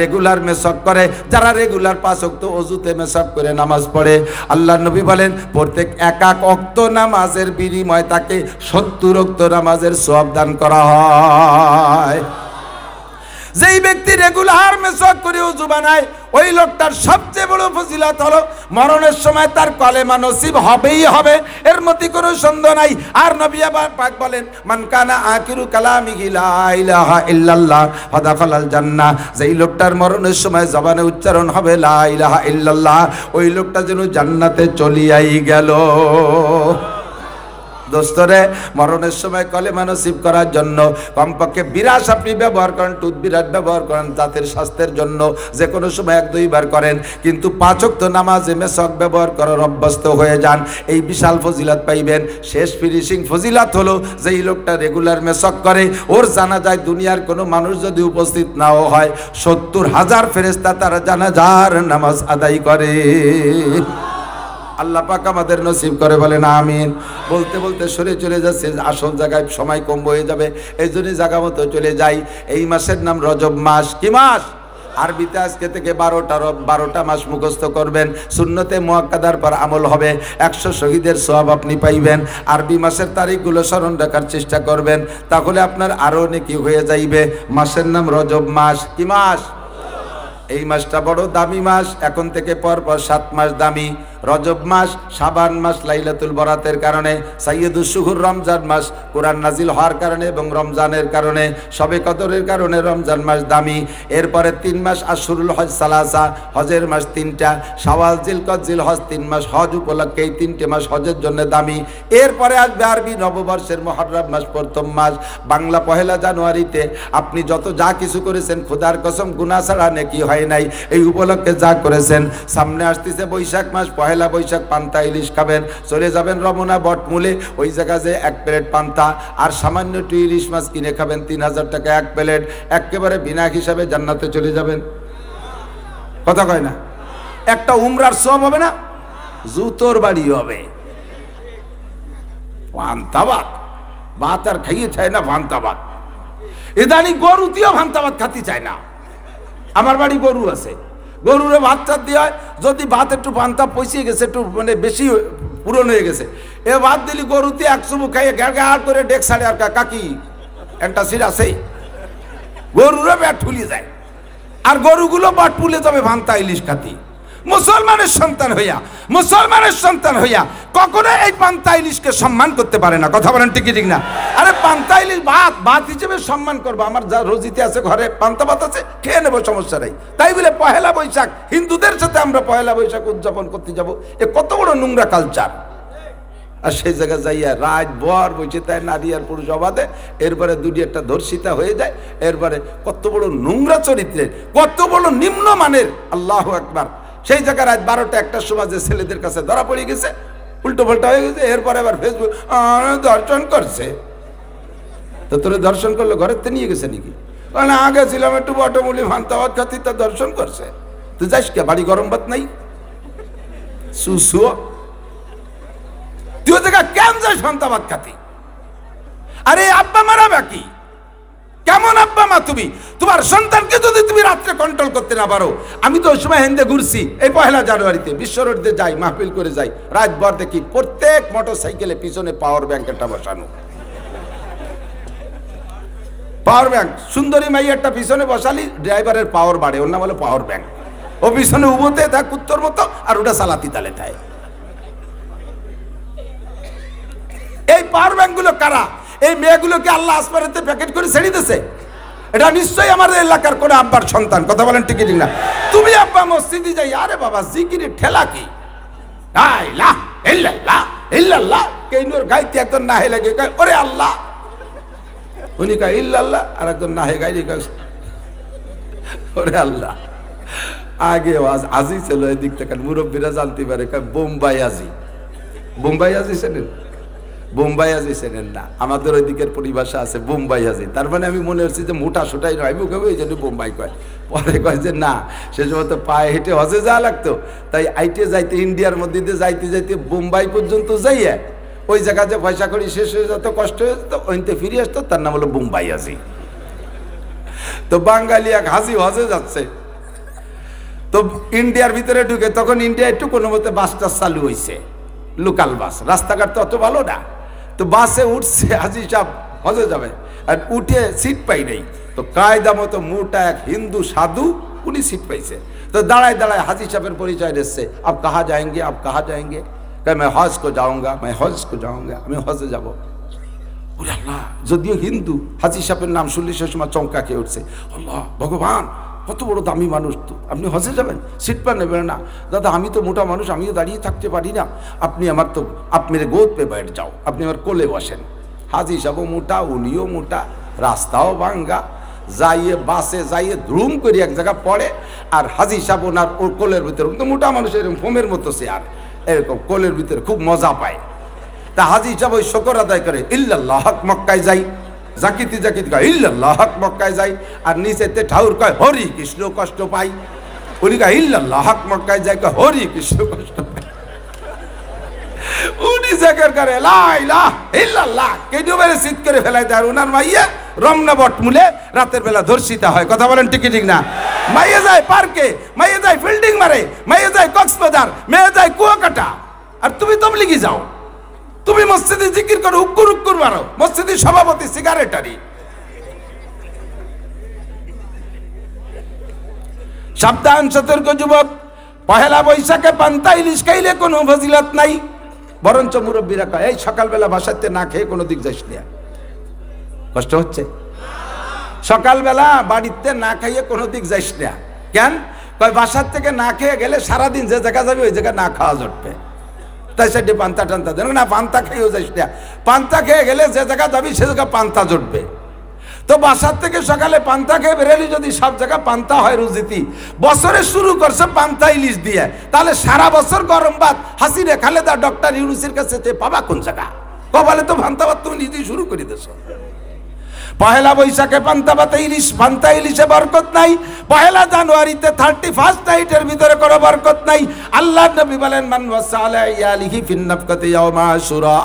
Regular মেসক করে, যারা regular 5 ওয়াক্ত ওযুতে মেসক করে নামাজ পড়ে, আল্লাহর নবী বলেন প্রত্যেক এক ওয়াক্ত নামাজের বিনিময়ে তাকে 70 ওয়াক্ত নামাজের সওয়াব দান করা হয়। যেই ব্যক্তি রেগুলার মেসক করে ওযু বানায়, ওই লোকটার সবচেয়ে বড় ফজিলত হলো মরণের সময় তার কলেমা নসিব হবেই হবে, এর মধ্যে কোনো সন্দেহ নাই। আর নবী পাক বলেন, মান কানা আখিরু কালামিহি লা ইলাহা ইল্লাল্লাহ ফাদাখালাল জান্নাহ। যেই লোকটার মরণের সময় জবানে উচ্চারণ হবে লা ইলাহা ইল্লাল্লাহ, ওই লোকটা যেন জান্নাতে চলিয়াই গেল। দোস্তরে, মরণের সময় কলেমা নসিব করার জন্য কমপক্ষে বিরাস আপনি ব্যবহার করেন, টুথবিরাট ব্যবহার করেন দাঁতের স্বাস্থ্যের জন্য, যে কোনো সময় 1-2 বার করেন, কিন্তু 5 ওয়াক্ত নামাজে মেসক ব্যবহার করার অভ্যস্ত হয়ে যান, এই বিশাল ফজিলত পাইবেন। শেষ ফিনিশিং ফজিলত হলো যেই লোকটা রেগুলার মেসক করে, ওর জানাজায় দুনিয়ার কোনো মানুষ যদি উপস্থিত নাও হয়, 70,000 ফেরেশতা তার জানাজার নামাজ আদায় করে। আল্লাহ পাক আমাদের নসিব করে, বলেন আমিন। বলতে বলতে সরে চলে যাচ্ছে, আসল জায়গায় সময় কম হয়ে যাবে, এই জন্যই জায়গা মতো চলে যাই। এই মাসের নাম রজব মাস। কি মাস? আরবিতে আজকে থেকে 12টা মাস মুখস্থ করবেন, সুন্নতে মুআক্কাদার পর আমল হবে, 100 শহীদের সওয়াব আপনি পাইবেন। আরবি মাসের তারিখগুলো স্মরণ রাখার চেষ্টা করবেন, তাহলে আপনার আরও নেকি হয়ে যাইবে। মাসের নাম রজব মাস। কি মাস? এই মাসটা বড় দামি মাস, এখন থেকে পরপর 7 মাস দামি। রজব মাস, শাবান মাস লাইলাতুল বরাতের কারণে, সাইয়্যিদুশ শুহুর রমজান মাস কোরআন নাজিল হওয়ার কারণে এবং রমজানের কারণে, শবে কদরের কারণে রমজান মাস দামি। এরপরে 3 মাস আশহুরুল হজ সালাসা, হজের মাস 3টা, শাওয়াল জিলকদ জিলহজ 3 মাস, হজ উপলক্ষে এই 3টে মাস হজের জন্য দামি। এরপরে আসবে আরবি নববর্ষের মুহররম মাস, প্রথম মাস। বাংলা 1 জানুয়ারিতে আপনি যত যা কিছু করেছেন, খোদার কসম গুনাহ ছাড়া নেকি হয় নাই, এই উপলক্ষে যা করেছেন। সামনে আসতেছে বৈশাখ মাস, 1 বৈশাখ পান্তা ইলিশ খাবেন, চলে যাবেন রমনা বটমূলে, ওই জায়গা যে 1 প্লেট পান্তা আর সামান্য একটু ইলিশ মাছ কিনে খাবেন, 3000 টাকা 1 প্লেট, একেবারে বিনা হিসাবে জান্নাতে চলে যাবেন। কথা কয় না? একটা উমরার সওয়াব হবে না? জুতোর বাড়ি হবে। পান্তা ভাত, ভাত আর খাইয়ে চায় না পান্তা ভাত। ইদানি গরুতেও পান্তা ভাত খাতে চায় না। আমার বাড়ি গরু আছে, গরুরে ভাত চাত দিয়ে হয়, যদি ভাত একটু পান্তা পচিয়ে গেছে, একটু মানে বেশি পুরনো হয়ে গেছে, এ ভাত দিলি গরুতে 1 চুমুক খাইয়ে গাড় করে ডেক সাড়ে, আর কাকি একটা সিট আছে, গরুরে পেট ফুলিয়ে যায়, আর গরুগুলো বাট ফুলে যাবে ভান্তা ইলিশ খাতি। মুসলমানের সন্তান হইয়া কখনো এই পান্তা ইলিশকে সম্মান করতে পারে না। কথা বলেন ঠিক ঠিক না? আরে পান্তা ইলিশ ভাত হিসেবে সম্মান করবো, আমার যা রোজিতে আছে, ঘরে পান্তা ভাত আছে, খেয়ে নেবো, সমস্যা নেই। তাই বলে 1 বৈশাখ হিন্দুদের সাথে আমরা 1 বৈশাখ উদযাপন করতে যাব, এ কত বড় নোংরা কালচার। আর সেই জায়গায় যাইয়া রাত ভর বসে তাই নারী আর পুরুষ অবাধে, এরপরে 2-1টা ধর্ষিতা হয়ে যায়, এরপরে কত বড় নোংরা চরিত্রের, কত বড় নিম্নমানের। আল্লাহু আকবার। সেই জায়গায় রাত 12টা-1টার সময় যে ছেলেদের কাছে ধরা পড়ে গেছে, উল্টো পাল্টা হয়ে গেছে, এরপরে আবার ফেসবুক দর্শন করছে। তো তোরে দর্শন করলো ঘরের তে নিয়ে গেছে নাকি? না, আগে ছিলাম একটু বটমূলি ভান্তাবাদ খাতি, তা দর্শন করছে। তুই যাস কে? বাড়ি গরম ভাত নাই? সুসুও তুই ও জায়গা কেন যাস ভান্তাবাদ খাতি? আরে আব্বা মারা বাকি, কেমন আব্বা মা তুমি? তোমার সন্তানকে যদি তুমি রাত্রে কন্ট্রোল করতে না পারো। আমি তো ওই সময় হেন্দে ঘুরছি, এই 1 জানুয়ারিতে বিশ্ব রোডে যাই, মাহফিল করে যাই, রাতভর দেখি প্রত্যেক মোটর সাইকেলের পিছনে পাওয়ার ব্যাংক একটা বসানো। পাওয়ার ব্যাংক, সুন্দরী মাইয়ারটা পিছনে বসালি, ড্রাইভারের পাওয়ার বাড়ে, ওর নাম হলো পাওয়ার ব্যাংক। ও পিছনে উবোতে থাক কুত্তর মতো, আর ওটা চালাতি তালে থাকে। এই পাওয়ার ব্যাংকগুলো কারা? এই মেয়েগুলোকে আল্লাহ আসমানেতে প্যাকেট করে ছেড়ে দিয়েছে। এটা নিশ্চয়ই আমাদের এলাকার কোন আব্বার সন্তান। কথা বলেন ঠিক ঠিক না? তুমি আব্বা মসজিদে যাই, আরে বাবা জিকিরের ঠেলা কি, লা ইলাহা ইল্লাল্লাহ ইল্লাল্লাহ, কেইনোর গাইতে একজন নাহে লাগে, ওরে আল্লাহ, উনি কয় ইল্লাল্লাহ, আর একজন নাহে গাইলে ওরে আল্লাহ। আগে আজি ছিল, এদিক থেকে মুরব্বীরা জানতে পারে, বোম্বাই আজি। বোম্বাই আজি চেনেন? বোম্বাই আজি চেনেন না? আমাদের ওই দিকের পরিভাষা আছে বোম্বাই আজি, তার মানে আমি মনে হচ্ছি যে মোটা সোটাই নয়, মুখে ওই জন্য বোম্বাই কয়। পরে কয় যে না, সে সময় তো পায়ে হেঁটে হজে যাওয়া লাগতো, তাই আইটে যাইতে, ইন্ডিয়ার মধ্যে দিয়ে যাইতে যাইতে বোম্বাই পর্যন্ত যাইয়া ওই জায়গায় যে পয়সা করি শেষ হয়ে যেত, কষ্ট হয়ে যেত, ওইতে ফিরে আসতো, তার নাম হলো বোম্বাই আজি। তো বাঙালি এক হাজি হজে যাচ্ছে, তো ইন্ডিয়ার ভিতরে ঢুকে, তখন ইন্ডিয়া একটু কোনো মতে বাসটা চালু হয়েছে, লোকাল বাস, রাস্তাঘাট তো অত ভালো না। তো বাসে উঠছে, হাজি সাহেব হজে যাবে, আর উঠে সিট পাই নাই। তো কায়দা মতো মোটা এক হিন্দু সাধু, উনি সিট পাইছে। তো দাঁড়ায় দাঁড়ায় হাজি সাহেবের পরিচয় দিচ্ছে, আপ কাহা যাएंगे, আপ কাহা যাएंगे? मैं हज को जाऊंगा, मैं हज को जाऊंगा, আমি হজে যাব। ওরে আল্লাহ, যদিও হিন্দু, হাজি সাহেবের নাম শুনলে সে সময় চমকা খেয়ে উঠছে। আল্লাহ ভগবান, কত বড় দামি মানুষ, তো আপনি হজে যাবেন, সিট পা নেবেন না? দাদা আমি তো মোটা মানুষ, আমিও দাঁড়িয়ে থাকতে পারি না, আপনি আমার তো আপ মেরে গোদ পে बैठ जाओ, আপনি আমার কোলে বসেন। হাজি সাহেবও মোটা, উনিও মোটা, রাস্তাও ভাঙ্গা, যাইয়ে বাসে যাইয়ে ধুম করে এক জায়গা পড়ে, আর হাজি সাহেব ওনার ওর কোলের ভিতরে, তো মোটা মানুষ এরকম ফোমের মতো চেয়ার, এরকম কোলের ভিতরে খুব মজা পায়। তা হাজি সাহেব ওই শকর আদায় করে, ইল্লাল্লাহ হক মক্কায় যাই, জাকিতি জাকিতি কয় ইল্লাল্লাহ হক মক্কায় যাই, আর নিচেতে ঠাউর কয় হরি কৃষ্ণ কষ্ট পাই। উনি কয় ইল্লাল্লাহ হক মক্কায় যাই, কয় হরি কৃষ্ণ কষ্ট পাই। উনি জাকার করে লা ইলাহা ইল্লাল্লাহ, কেডো বেরে সিট করে ফেলাই দেয়। ওনার মাইয়া রমনা বটমূলে রাতের বেলা ধর্ষিতা হয়, কথা বলেন ঠিক ঠিক না? মাইয়া যায় পার্কে, মাইয়া যায় ফিল্ডিং মারে, মাইয়া যায় কক্সবাজার, মেয়ে যায় কুয়াকাটা, আর তুমি তবলিগি যাও, তুমি মসজিদে জিকির করো, উক্কুর উক্কুর মারো, মসজিদের সভাপতি সিগারেটারি। সাবধান সতর্ক যুবক, পহেলা বৈশাখে পান্তা ইলিশ খাইলে কোনো ফজিলত নাই, বরঞ্চ মুরব্বীরা কয় এই সকালবেলা বাসাতে না খেয়ে কোনো দিক যাইস না। কষ্ট হচ্ছে? সকালবেলা বাড়িতে না খাইয়ে কোনো দিক যাইস না। কেন? কয় বাসার থেকে না খেয়ে গেলে সারাদিন যে জায়গা যাবে ওই জায়গায় না খাওয়া জটবে, তাই সাইডে পান্তা টান্তা দেন না, পান্তা খেয়েও যাইস না। পান্তা খেয়ে গেলে যে জায়গা যাবি সে জায়গা পান্তা জটবে। তো বাসার থেকে সকালে পান্তা খেয়ে বেরোলি, যদি সব জায়গা পান্তা হয় রুজিতি, বছরে শুরু করছে পান্তা ইলিশ দিয়ে, তাহলে সারা বছর গরম ভাত হাসিনে খালেদা ডক্টর ইউনুসের কাছে পাবা কোন জায়গা? কপালে তো পান্তা ভাত তুমি নিজেই শুরু করে দিয়েছ। পহেলা বৈশাখে পান্তা ভাতে ইলিশ, পান্তা ইলিশে বরকত নাই। পহেলা জানুয়ারিতে 31 নাইটের ভিতরে কোনো বরকত নাই। আল্লাহর নবী বলেন মান ওয়াসালা ইয়ালিহি ফিন নাফকাতি ইয়াউমা আশুরা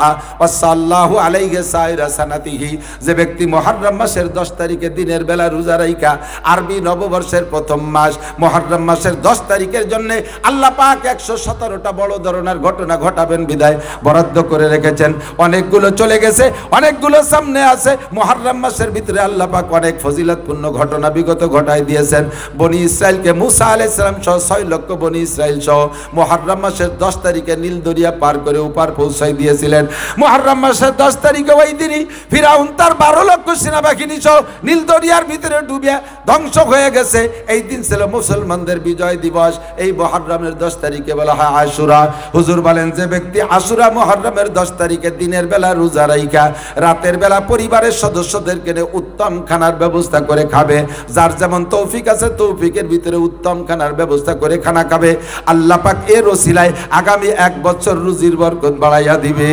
ওয়াসাল্লাহু আলাইহি সাইরা সানাতিহি, যে ব্যক্তি মুহররম মাসের 10 তারিখে দিনের বেলা রোজা রাখা, আরবি নববর্ষের প্রথম মাস মুহররম মাসের 10 তারিখের জন্য আল্লাহ পাক 117টা বড় ধরনের ঘটনা ঘটাবেন বিদায় বরাদ্দ করে রেখেছেন। অনেকগুলো চলে গেছে, অনেকগুলো সামনে আছে। মুহররম মাসের ভিতরে আল্লাহ পাক অনেক ফজিলতপূর্ণ ঘটনা বিগত ঘটায় দিয়েছেন। বনি ইসরাইলকে মুসা আলাইহিস সালাম সহ 6 লক্ষ বনি ইসরাইল সহ মুহররম মাসের 10 তারিখে নীল দরিয়া পার করে উপার পৌঁছায় দিয়েছিলেন। মুহররম মাসের 10 তারিখে ওই দিনই ফিরাউন তার 12 লক্ষ সেনাবাহিনী সহ নীল দরিয়ার ভিতরে ডুবে ধ্বংস হয়ে গেছে। এই দিন ছিল মুসলমানদের বিজয় দিবস। এই মুহররমের 10 তারিখে বলা হয় আশুরা। হুজুর বলেন যে ব্যক্তি আশুরা মুহররমের 10 তারিখে দিনের বেলা রোজা রাখা, রাতের বেলা পরিবারের সদস্যদেরকে উত্তম খানার ব্যবস্থা করে খাবে, যার যেমন তৌফিক আছে তৌফিকের ভিতরে উত্তম খানার ব্যবস্থা করে খানা খাবে, আল্লাহ পাক এর ওসিলায় আগামী 1 বছর রুজির বরকত বাড়াইয়া দিবে।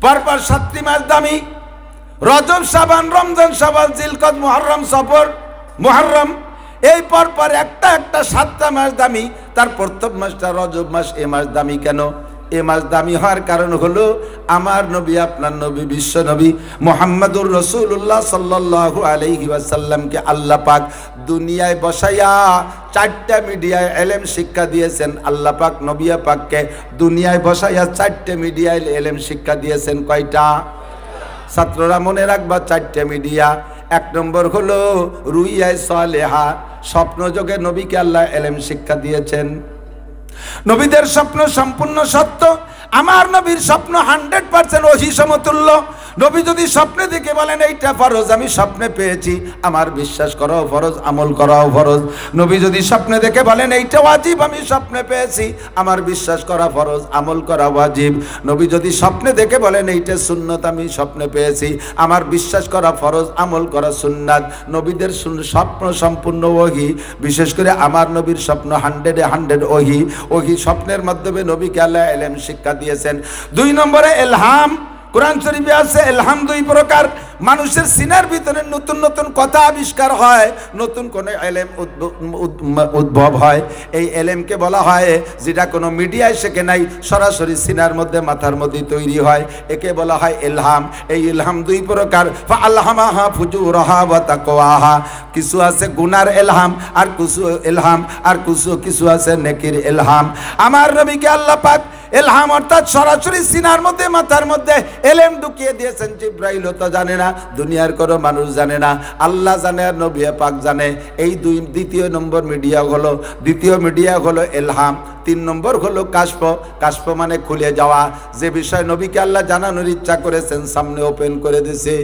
পরপর 7টি মাস দামি, রজব, শাবান, রমজান, শাওয়াল, জিলকদ, মুহররম, সফর, মুহররম, এই পরপর একটা একটা 7টা মাস দামি। তার প্রথম মাসটা রজব মাস। এ মাস দামি কেন? এ মাস দামি হওয়ার কারণ হলো আমার নবী, আপনার নবী, বিশ্ব নবী মুহাম্মদুর রাসূলুল্লাহ সাল্লাল্লাহু আলাইহি ওয়াসাল্লামকে আল্লাহ পাক দুনিয়ায় বসাইয়া 4টা মিডিয়ায় এলেম শিক্ষা দিয়েছেন। আল্লাহ পাক নবী পাককে দুনিয়ায় বসাইয়া 4টে মিডিয়ায় এলেম শিক্ষা দিয়েছেন। কয়টা? ছাত্ররা মনে রাখবা, 4টে মিডিয়া। 1 নম্বর হলো রুইয়ায়ে সালেহা, স্বপ্ন যোগে নবীকে আল্লাহ এলেম শিক্ষা দিয়েছেন। নবীদের স্বপ্ন সম্পূর্ণ সত্য, আমার নবীর স্বপ্ন 100% ওহী সমতুল্য। নবী যদি স্বপ্নে দেখে বলেন এইটা ফরজ, আমি স্বপ্নে পেয়েছি, আমার বিশ্বাস করাও ফরজ, আমল করাও ফরজ। নবী যদি স্বপ্নে দেখে বলেন এইটা ওয়াজিব, আমি স্বপ্নে পেয়েছি, আমার বিশ্বাস করা ফরজ, আমল করা ওয়াজিব। নবী যদি স্বপ্নে দেখে বলেন এইটা সুন্নত, আমি স্বপ্নে পেয়েছি, আমার বিশ্বাস করা ফরজ, আমল করা সুন্নাত। নবীদের স্বপ্ন সম্পূর্ণ ওহী। বিশেষ করে আমার নবীর স্বপ্ন 100 ওহী। ওহী স্বপ্নের মাধ্যমে নবীকে আল্লাহ ইলম শিক্ষা দিয়েছেন। 2 নম্বরে ইলহাম। কোরআন শরীফে আছে ইলহাম 2 প্রকার, মানুষের সিনার ভিতরে নতুন নতুন কথা আবিষ্কার হয়, নতুন কোনো এলেম উদ্ভব হয়। এই এলেমকে বলা হয়, যেটা কোনো মিডিয়ায় শেখে নাই, সরাসরি সিনার মধ্যে মাথার মধ্যে তৈরি হয়, একে বলা হয় ইলহাম। এই ইলহাম দুই প্রকার, ফাআলহামাহা ফুজুরাহা ওয়া তাকওয়াহা। কিছু আছে গুনার ইলহাম, আর কিছু ইলহাম, আর কিছু আছে নেকির ইলহাম। আমার নবীকে আল্লাহ পাক ইলহাম অর্থাৎ সরাসরি সিনার মধ্যে মাথার মধ্যে এলেম ঢুকিয়ে দিয়েছেন। জিব্রাইল তো জানে না, দুনিয়ার কোনো মানুষ জানে না, আল্লাহ জানে আর নবী পাক জানে। এই দ্বিতীয় নম্বর মিডিয়া হলো ইলহাম। 3 নম্বর হলো কাশফ। কাশফ মানে খুলে যাওয়া, যে বিষয় নবীকে আল্লাহ জানানোর ইচ্ছা করেছেন সামনে ওপেন করে দিয়েছে।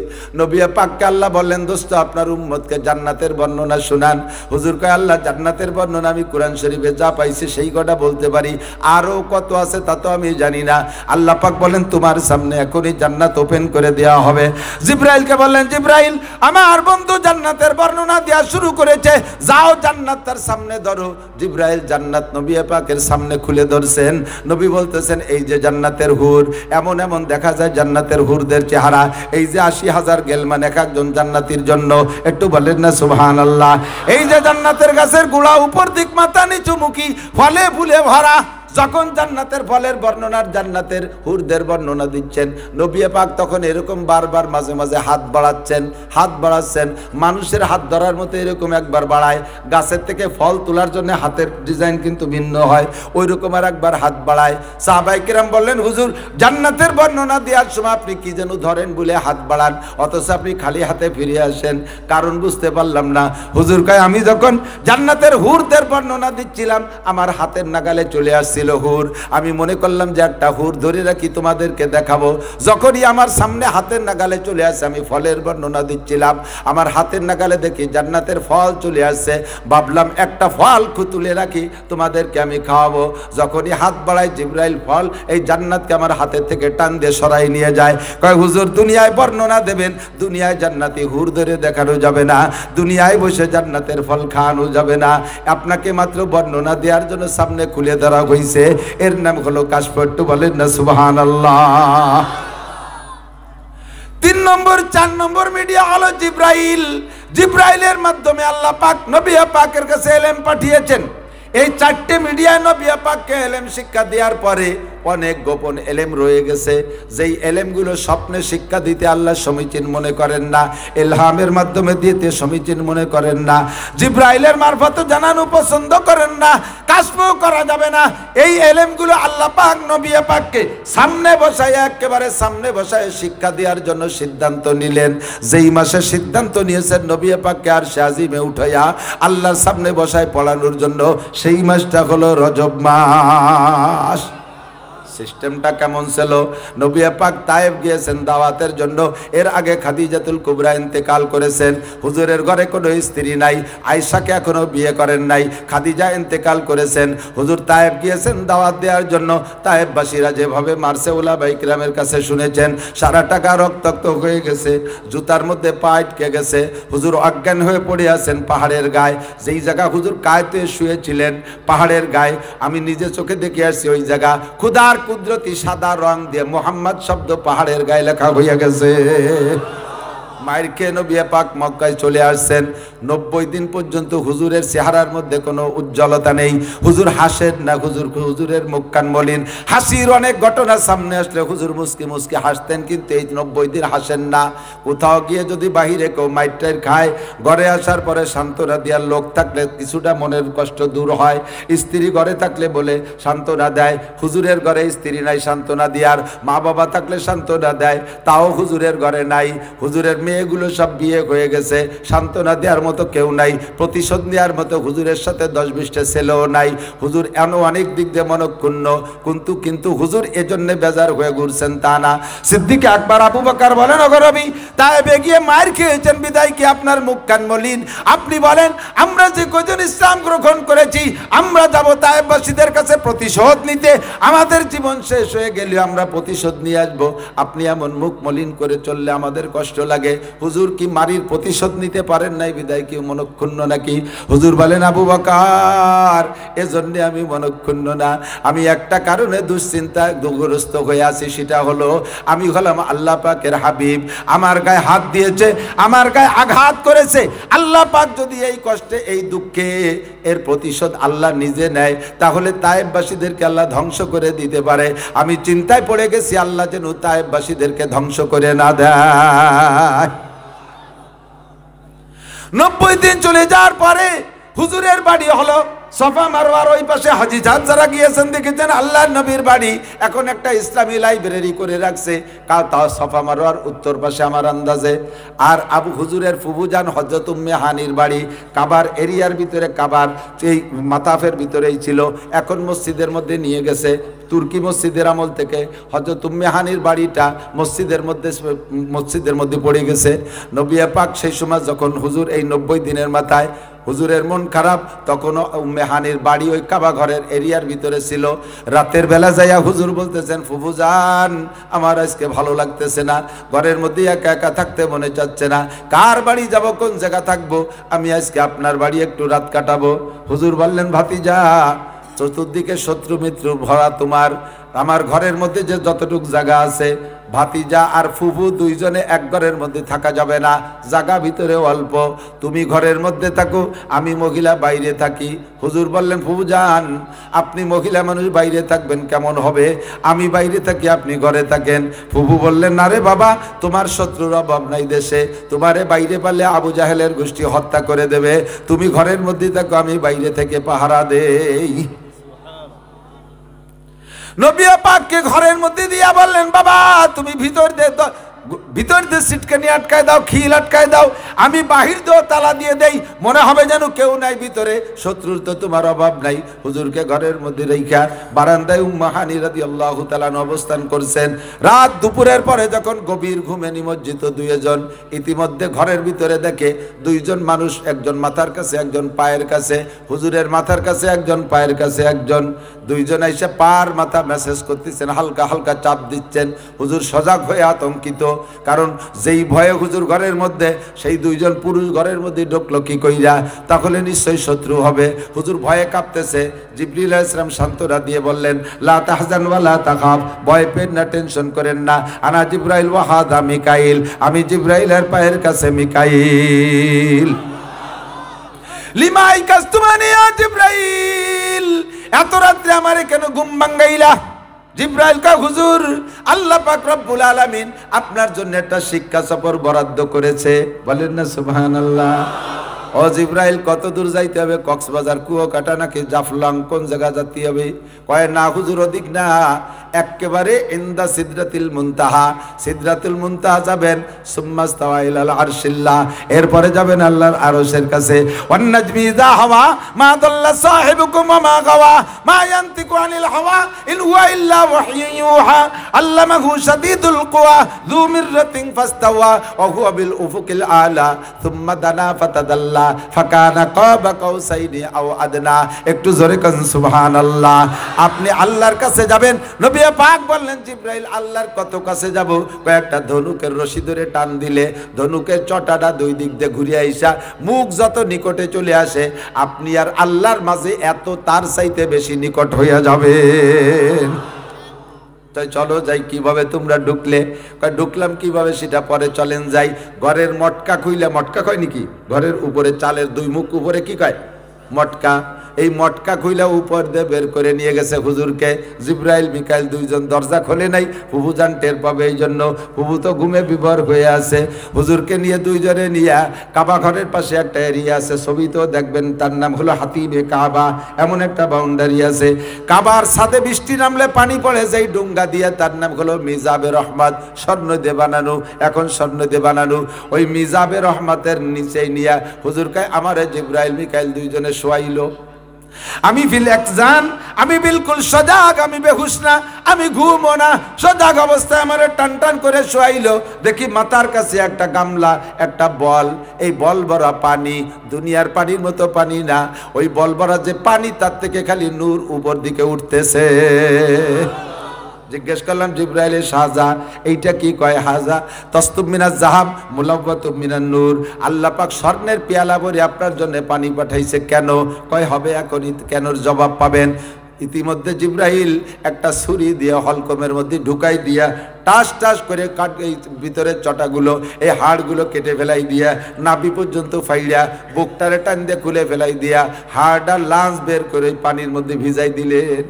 নবী পাককে আল্লাহ বললেন, দোস্ত আপনার উম্মতকে জান্নাতের বর্ণনা শুনান। হুজুর কয়, আল্লাহ জান্নাতের বর্ণনা আমি কোরআন শরীফে যা পাইছি সেই কথা বলতে পারি, আরও কত আছে তা তো আমি জানি না। আল্লাহ পাক বলেন, তোমার সামনে এখনই জান্নাত ওপেন করে দেওয়া হবে। জিব্রাইলকে বললেন, জিব্রাইল আমার বন্ধু জান্নাতের বর্ণনা দেওয়া শুরু করেছে, যাও জান্নাত তার সামনে ধরো। জিব্রাইল জান্নাত নবী পাকের সামনে খুলে ধরছেন। নবী বলতেছেন, এই যে জান্নাতের হুর, এমন এমন দেখা যায় জান্নাতের হুরদের চেহারা, এই যে 80,000 গেলমান এক একজন জান্নাতীর জন্য, একটু বলেন না সুবহানাল্লাহ। এই যে জান্নাতের গাছের গোড়া উপর দিক মাথা নিচু মুখী, ফলে ফুলে ভরা। যখন জান্নাতের ফলের বর্ণনার, জান্নাতের হুরদের বর্ণনা দিচ্ছেন, নবী পাক তখন এরকম বারবার মাঝে মাঝে হাত বাড়াচ্ছেন। মানুষের হাত ধরার মতো এরকম একবার বাড়ায়, গাছের থেকে ফল তোলার জন্য হাতের ডিজাইন কিন্তু ভিন্ন হয়, ওই রকম আর একবার হাত বাড়ায়। সাহাবায়ে কেরাম বললেন, হুজুর জান্নাতের বর্ণনা দেওয়ার সময় আপনি কি যেন ধরেন বলে হাত বাড়ান, অথচ আপনি খালি হাতে ফিরে আসেন, কারণ বুঝতে পারলাম না। হুজুর কয়, আমি যখন জান্নাতের হুরদের বর্ণনা দিচ্ছিলাম, আমার হাতের নাগালে চলে আসছে হুর। আমি মনে করলাম যে একটা হুর ধরে রাখি, তোমাদেরকে দেখাবো। যখনই আমার সামনে হাতের নাগালে চলে আসে, আমি ফলের বর্ণনা দিচ্ছিলাম, আমার হাতের নাগালে দেখি জান্নাতের ফল চলে আসছে। ভাবলাম একটা ফল তুলে রাখি, তোমাদেরকে আমি খাওয়াবো। যখনই হাত বাড়াই, জিব্রাইল ফল এই জান্নাতকে আমার হাতের থেকে টান দিয়ে সরাই নিয়ে যায়। কয়, হুজুর দুনিয়ায় বর্ণনা দেবেন, দুনিয়ায় জান্নাতি হুর ধরে দেখানো যাবে না, দুনিয়ায় বসে জান্নাতের ফল খাওয়ানো যাবে না, আপনাকে মাত্র বর্ণনা দেওয়ার জন্য সামনে খুলে ধরা হয়েছে, এর নাম হলো কাশফ। একটু বলেন না সুবহানাল্লাহ। 3 নম্বর 4 নম্বর মিডিয়া হলো জিব্রাইল। জিব্রাইলের মাধ্যমে আল্লাহ পাক নবী পাকের কাছে এলেম পাঠিয়েছেন। এই 4টে মিডিয়া নবী পাককে এলেম শিক্ষা দেওয়ার পরে অনেক গোপন এলেম রয়ে গেছে, যেই এলেমগুলো স্বপ্নে শিক্ষা দিতে আল্লাহ সমীচীন মনে করেন না, ইলহামের মাধ্যমে দিতে সমীচীন মনে করেন না, জিব্রাইলের মারফতে জানানো পছন্দ করেন না, কাশফও করা যাবে না। এই এলেমগুলো আল্লাহ পাক নবী পাককে একেবারে সামনে বসায় শিক্ষা দেওয়ার জন্য সিদ্ধান্ত নিলেন। যেই মাসে সিদ্ধান্ত নিয়েছেন নবী পাককে আরশে আজিমে উঠাইয়া আল্লাহর সামনে বসায় পড়ানোর জন্য, সেই মাসটা হলো রজব মাস। সিস্টেমটা কেমন ছিল? নবী পাক তায়েফ গিয়েছেন দাওয়াতের জন্য। এর আগে খাদিজাতুল কুবরা ইন্তেকাল করেছেন। হুজুরের ঘরে কোনো স্ত্রী নাই, আয়েশাকে এখনো বিয়ে করেন নাই, খাদিজা ইন্তেকাল করেছেন। হুজুর তায়েফ গিয়েছেন দাওয়াত দেওয়ার জন্য। তায়েফবাসীরা যেভাবে মারছে উলামায়ে কিরামের কাছে শুনেছেন, সারা টাকা রক্তাক্ত হয়ে গেছে, জুতার মধ্যে পা আটকে গেছে। হুজুর অজ্ঞান হয়ে পড়ে আছেন পাহাড়ের গায়ে, যেই জায়গা হুজুর কায়তে শুয়েছিলেন পাহাড়ের গায়ে, আমি নিজে চোখে দেখে আসছি। ওই জায়গা খুদার কুদরতি সাদা রং দিয়ে মোহাম্মদ শব্দ পাহাড়ের গায়ে লেখা হইয়া গেছে। মায়ের খেয়ে নবী পাক মক্কায় চলে আসছেন। 90 দিন পর্যন্ত হুজুরের চেহারার মধ্যে কোনো উজ্জ্বলতা নেই, হুজুর হাসেন না, হুজুরের মুখ কান মলিন। হাসির অনেক ঘটনা সামনে আসলে হুজুর মুস্কি মুস্কি হাসতেন, কিন্তু এই 90 দিন হাসেন না। কোথাও গিয়ে যদি বাহিরে কেউ মাইটার খায়, ঘরে আসার পরে সান্ত্বনা দেওয়ার লোক থাকলে কিছুটা মনের কষ্ট দূর হয়। স্ত্রী ঘরে থাকলে বলে সান্ত্বনা দেয়, হুজুরের ঘরে স্ত্রী নাই সান্ত্বনা দেওয়ার, মা বাবা থাকলে সান্ত্বনা দেয়, তাও হুজুরের ঘরে নাই। হুজুরের মেয়েগুলো সব বিয়ে হয়ে গেছে, সান্ত্বনা দেওয়ার মতো কেউ নাই, প্রতিশোধ নেওয়ার মতো হুজুরের সাথে 10-20টা ছেলেও নাই। হুজুর এমন অনেক দিক দিয়ে মনক্ষুণ্ণ, কিন্তু হুজুর এজন্য বেজার হয়ে ঘুরছেন তা না। সিদ্দিক আকবর আবু বকর বলেন, ওগরবি তায়েবে গিয়ে মায়ের খেয়েছেন, বিদায় কি আপনার মুখ কান মলিন? আপনি বলেন, আমরা যে কজন ইসলাম গ্রহণ করেছি, আমরা যাব তায়েববাসীদের কাছে প্রতিশোধ নিতে, আমাদের জীবন শেষ হয়ে গেলে আমরা প্রতিশোধ নিয়ে আসবো। আপনি এমন মুখ মলিন করে চললে আমাদের কষ্ট লাগে। হুজুর কি মারির প্রতিশোধ নিতে পারেন নাই বিদায় কি মনক্ষুণ্ণ নাকি? হুজুর বলেন, আবু বকর, এজন্য আমি মনক্ষুণ্ণ না, আমি একটা কারণে দুশ্চিন্তা দুগ্রস্ত হয়ে আছি, সেটা হলো আমি হলাম আল্লাহ পাকের হাবিব। আমার গায়ে হাত দিয়েছে, আমার গায়ে আঘাত করেছে, আল্লাহ পাক যদি এই কষ্টে এই দুঃখে এর প্রতিশোধ আল্লাহ নিজে নেয়, তাহলে তায়েববাসীদেরকে আল্লাহ ধ্বংস করে দিতে পারে। আমি চিন্তায় পড়ে গেছি, আল্লাহ যেন তায়েববাসীদেরকে ধ্বংস করে না দেয়। 90 দিন চলে যাওয়ার পরে হুজুরের বাড়ি হলো সফা মারওয়ার ওই পাশে। হাজী জান যারা গিয়েছেন দেখেছেন আল্লাহর নবীর বাড়ি এখন একটা ইসলামী লাইব্রেরি করে রাখছে, তাও সফা মারওয়ার উত্তর পাশে আমার আন্দাজে। আর আবু হুজুরের ফুফুজান হযরত উম্মে হানির বাড়ি কাবার এরিয়ার ভিতরে, কাবার এই মাতাফের ভিতরেই ছিল, এখন মসজিদের মধ্যে নিয়ে গেছে। তুর্কি মসজিদের আমল থেকে হযরত উম্মে হানির বাড়িটা মসজিদের মধ্যে পড়ে গেছে। নবী পাক সেই সময় যখন হুজুর এই 90 দিনের মাথায় হুজুরের মন খারাপ, তখনও উম্মে হানির বাড়ি ওই কাবা ঘরের এরিয়ার ভিতরে ছিল। রাতের বেলা যাইয়া হুজুর বলতেছেন, ফুফুজান আমার আজকে ভালো লাগতেছে না, ঘরের মধ্যে একা একা থাকতে মনে চাচ্ছে না, কার বাড়ি যাব, কোন জায়গা থাকবো, আমি আজকে আপনার বাড়ি একটু রাত কাটাবো। হুজুর বললেন, ভাতিজা, চতুর্দিকে শত্রু মিত্র ভরা তোমার, আমার ঘরের মধ্যে যে যতটুক জায়গা আছে, ভাতিজা আর ফুফু দুইজনে এক ঘরের মধ্যে থাকা যাবে না, জায়গা ভিতরে অল্প, তুমি ঘরের মধ্যে থাকো, আমি মহিলা বাইরে থাকি। হুজুর বললেন, ফুফুজান আপনি মহিলা মানুষ বাইরে থাকবেন কেমন হবে, আমি বাইরে থাকি আপনি ঘরে থাকেন। ফুফু বললেন, না রে বাবা, তোমার শত্রুর অভাব নাই দেশে, তোমারে বাইরে পারলে আবু জাহেলের গোষ্ঠী হত্যা করে দেবে, তুমি ঘরের মধ্যে থাকো, আমি বাইরে থেকে পাহারা দেই। নবী পাককে ঘরের মধ্যে দিয়া বললেন, বাবা তুমি ভিতর দিয়ে সিটকানি আটকায় দাও, খিল আটকায় দাও, আমি বাহির দিয়েও তালা দিয়ে দেই, মনে হবে যেন কেউ নাই ভিতরে, শত্রুর তো তোমার অভাব নাই। হুজুরকে ঘরের মধ্যে রেখা বারান্দায় উম্মে হানি রাদিয়াল্লাহু তাআলা অবস্থান করছেন। রাত দুপুরের পরে যখন গভীর ঘুমে নিমজ্জিত দুইজন, ইতিমধ্যে ঘরের ভিতরে দেখে দুইজন মানুষ, একজন মাথার কাছে একজন পায়ের কাছে, হুজুরের মাথার কাছে একজন পায়ের কাছে একজন, দুইজন এসে পার মাথা মেসেজ করতেছেন, হালকা হালকা চাপ দিচ্ছেন। হুজুর সজাগ হয়ে আতঙ্কিত, কারণ যেই ভয়ে হুজুর ঘরের মধ্যে, সেই দুইজন পুরুষ ঘরের মধ্যে ঢুকলো কি কইরা, তাহলে নিশ্চয়ই শত্রু হবে। হুজুর ভয়ে কাঁপতেছে। জিবরিল আলাইহিস সালাম সান্ত্বনা দিয়ে বললেন, লা তাহজান ওয়া লা তাখাফ, ভয় পেন না, টেনশন করেন না, আনা জিবরাইল ওয়া হাদা মিকাইল, আমি জিবরাইলের পায়ের কাছে মিকাইল। লিমাই কাস্তুমানি ইয়া জিবরাইল, এত রাত্রে আমারে কেন ঘুম ভাঙাইলা? জিবরাইল কা হুজুর, আল্লাহ পাক রব্বুল আলামিন আপনার জন্য একটা শিক্ষা সফর বরাদ্দ করেছে, বলেন না সুবহানাল্লাহ। ও জিবরাইল, কত দূর যাইতে হবে? কক্সবাজার, কুয়াকাটা নাকি জাফলং, কোন জায়গা যেতে হবে? কয় না হুজুর, ওদিক না, একেবারে ইনদা সিদরাতুল মুনতাহা, সিদরাতুল মুনতাহা যাবেন, সুম্মা ইস্তাওয়া ইলাল আরশিল্লাহ, এরপরে যাবেন আল্লাহর আরশের কাছে। ওয়ান নাজমি ইযা হাওয়া মা দাল্লা সাহিবুকুম ওয়া মা গাওয়া মা ইয়ানতিকু আনিল হাওয়া ইন হুয়া ইল্লা ওয়াহয়ুন ইউহা আল্লামাহু শাদীদুল কুওয়া যু মিররাতিন ফাস্তাওয়া ওয়া হুয়া বিল উফুকিল আলা সুম্মা দানা ফাতাদাল্লা ফাকানা কাবা কাউসাইনি আও আদনা। একটু জোরে কান সুবহানাল্লাহ। আপনি আল্লাহর কাছে যাবেন। নবী পাক বললেন, জিবরাইল আল্লাহর কত কাছে যাব? কয়েকটা ধনুকের রশি ধরে টান দিলে ধনুকের চটাটা দুই দিক দিয়ে ঘুরে আইসা মুখ যত নিকটে চলে আসে, আপনি আর আল্লাহর মাঝে এত তার চাইতে বেশি নিকট হইয়া যাবে। তাই চলো যাই। কিভাবে তোমরা ঢুকলে? ঢুকলাম কিভাবে সেটা পরে, চলেন যাই। ঘরের মটকা খুইলে, মটকা কয় নাকি, ঘরের উপরে চালের দুই মুখ উপরে কি কয়, মটকা, এই মটকা খুইলা উপর দিয়ে বের করে নিয়ে গেছে হুজুরকে। জিবরাইল মিকাইল দুইজন দরজা খোলে নাই, ফুফুজান টের পাবে, এই জন্য ফুফু তো ঘুমে বিভোর হয়ে আছে। হুজুরকে নিয়ে দুইজনে নিয়ে কাবা ঘরের পাশে একটা এরিয়া আছে, ছবি তো দেখবেন, তার নাম হলো হাতিমে কাবা, এমন একটা বাউন্ডারি আছে। কাবার ছাদে বৃষ্টি নামলে পানি পড়ে, যেই ডুঙ্গা দিয়ে, তার নাম হলো মিজাবে রহমত, স্বর্ণ দিয়ে বানানো, এখন স্বর্ণ দিয়ে বানানো। ওই মিজাবে রহমতের নিচেই নিয়ে হুজুরকে আমার জিবরাইল মিকাইল দুইজনে শোয়াইলো। আমি আমি বিলকুল সজাগ, আমি বেহুশ না, আমি ঘুমো না, সজাগ অবস্থায় আমার টান টান করে শোয়াইলো। দেখি মাথার কাছে একটা গামলা, একটা বল, এই বল ভরা পানি, দুনিয়ার পানির মতো পানি না, ওই বল ভরা যে পানি, তার থেকে খালি নূর উপর দিকে উঠতেছে। জিজ্ঞেস করলাম জিব্রাইল শাহজা এইটা কি? কয় হাজা তস্তুম মিনাজ জাহাব মুলাওয়াতুম মিনান নূর। আল্লাহ পাক স্বর্ণের পেয়ালা ভরে আপনার জন্য পানি পাঠাইছে কেন? কয় হবে এখনই কেনর জবাব পাবেন। ইতিমধ্যে জিব্রাইল একটা ছুরি দিয়ে হলকমের মধ্যে ঢুকাই দিয়া টাস টাস করে এই ভিতরের চটাগুলো এই হাড়গুলো কেটে ফেলাই দিয়া নাভি পর্যন্ত ফাইড়া বুকটারে টান দিয়ে খুলে ফেলাই দিয়া হাড় আর লাঞ্চ বের করে পানির মধ্যে ভিজাই দিলেন।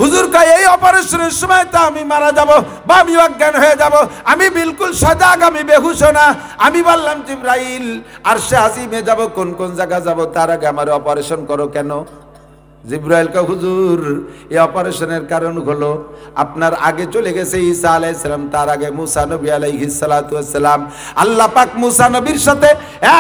হুজুর কয় এই অপারেশনের সময় তো আমি মারা যাব বা আমি অজ্ঞান হয়ে যাব, আমি বিলকুল সজাগ, আমি বেহুশ না। আমি বললাম জিব্রাইল আরশে আজিমে যাব, কোন কোন জায়গা যাব, তার আগে আমার অপারেশন করো কেন? জিব্রাইল কয় হুজুর এই অপারেশনের কারণ হলো আপনার আগে চলে গেছে ঈসা আলাইহিস সালাম, তার আগে মুসা নবী আলাইহিস সালাতু ওয়াস সালাম। আল্লাহ পাক মুসা নবীর সাথে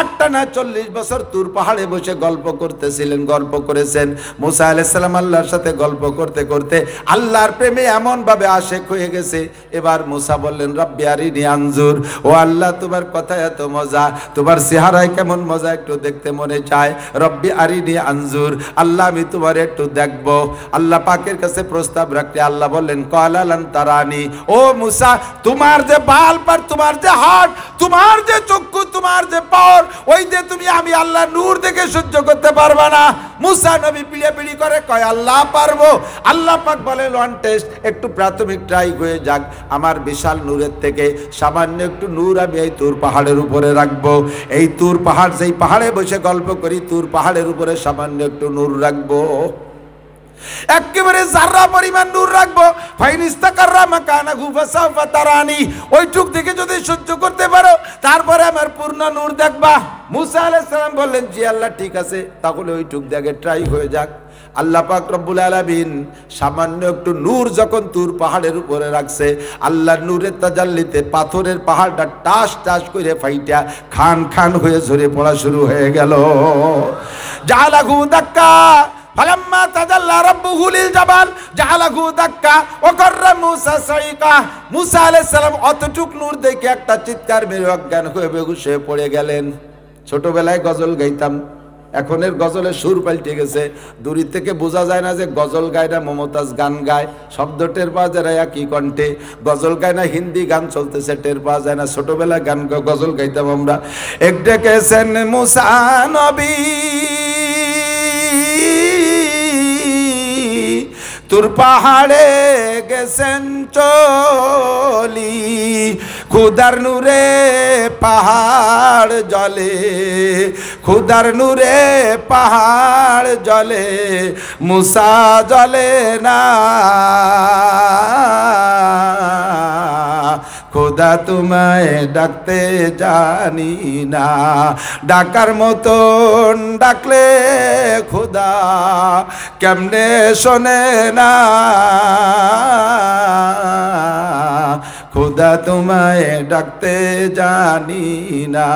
একটানা 40 বছর তুর পাহাড়ে বসে গল্প করতেছিলেন, গল্প করেছেন। মুসা আলাইহিস সালাম আল্লাহর সাথে গল্প করতে করতে আল্লাহর প্রেমে এমন ভাবে আশেক হয়ে গেছে। এবার মুসা বললেন রব্বি আরিনি আনজুর, ও আল্লাহ তোমার কথা এত মজা, তোমার চেহারায় কেমন মজা একটু দেখতে মনে চায়। রব্বি আরিনি আনজুর, আল্লাহ আমি তোমার একটু দেখবো। আল্লাহ পাকের কাছে প্রস্তাব রাখতে আল্লাহ বললেন ক্বালা লান তারানি, ও মুসা তোমার যে বাল পার, তোমার যে হাত, তোমার যে চক্ষু, তোমার যে পাওয়ার, ওই যে তুমি আমি আল্লাহ নূর দেখে সহ্য করতে পারবা না। মুসা নবী পিড়ি করে কয় আল্লাহ পারবো। আল্লাহ পাক বলেন ওয়ান টেস্ট, একটু প্রাথমিক ট্রাই হয়ে যাক, আমার বিশাল নূরের থেকে সামান্য একটু নূর আমি এই তুর পাহাড়ের উপরে রাখবো। এই তুর পাহাড়, যেই পাহাড়ে বসে গল্প করি, তুর পাহাড়ের উপরে সামান্য একটু নূর রাখবো, একেবারে জাররা পরিমাণ নূর রাখবো। ফাইনিস্তাকাররা মাকানাহু ফাসাউফা তারানি, ওইটুক থেকে যদি সহ্য করতে পারো তারপরে আমার পূর্ণ নূর দেখবা। মুসা আলাইহিস সালাম বললেন জি আল্লাহ ঠিক আছে, তাহলে ওইটুক দেখে ট্রাই হয়ে যাক। আল্লাহ পাক রব্বুল আলামিন সামান্য একটু নূর যখন তুর পাহাড়ের উপরে রাখছে, আল্লাহর নূরের তাজাল্লিতে পাথরের পাহাড়টা টাস টাস করে ফাইটা খান খান হয়ে ঝরে পড়া শুরু হয়ে গেল। জালাহু দাক্কা ফালাম্মা তাজাল্লা রাব্বুহু লিল জাবাল জালাহু দাক্কা ওয়া কাররা মুসা সাইকা। মুসা আলাইহিস সালাম অতটুক নূর দেখে একটা চিৎকার মেরে অজ্ঞান হয়ে বেহুশ হয়ে পড়ে গেলেন। ছোটবেলায় গজল গাইতাম, এখনের গজলের সুর পাল্টে গেছে। দূর থেকে বোঝা যায় না যে গজল গায় না মমতাজ গান গায়, শব্দ টের পাওয়া যায় না একই কণ্ঠে। গজল গায় না হিন্দি গান চলতেছে, টের পাওয়া যায় না। ছোটবেলায় গান গজল গাইতাম আমরা। এক ডেকেছেন মুসা নবী তুর পাহাড়ে গেছেন চলি, খুদার নূরে পাহাড় জলে, খুদার নূরে পাহাড় জলে, মুসা জলে না। খোদা তোমায় ডাকতে জানি না, ডাকার মতন ডাকলে খোদা কেমনে শোনে না। খোদা তোমায় ডাকতে জানি না।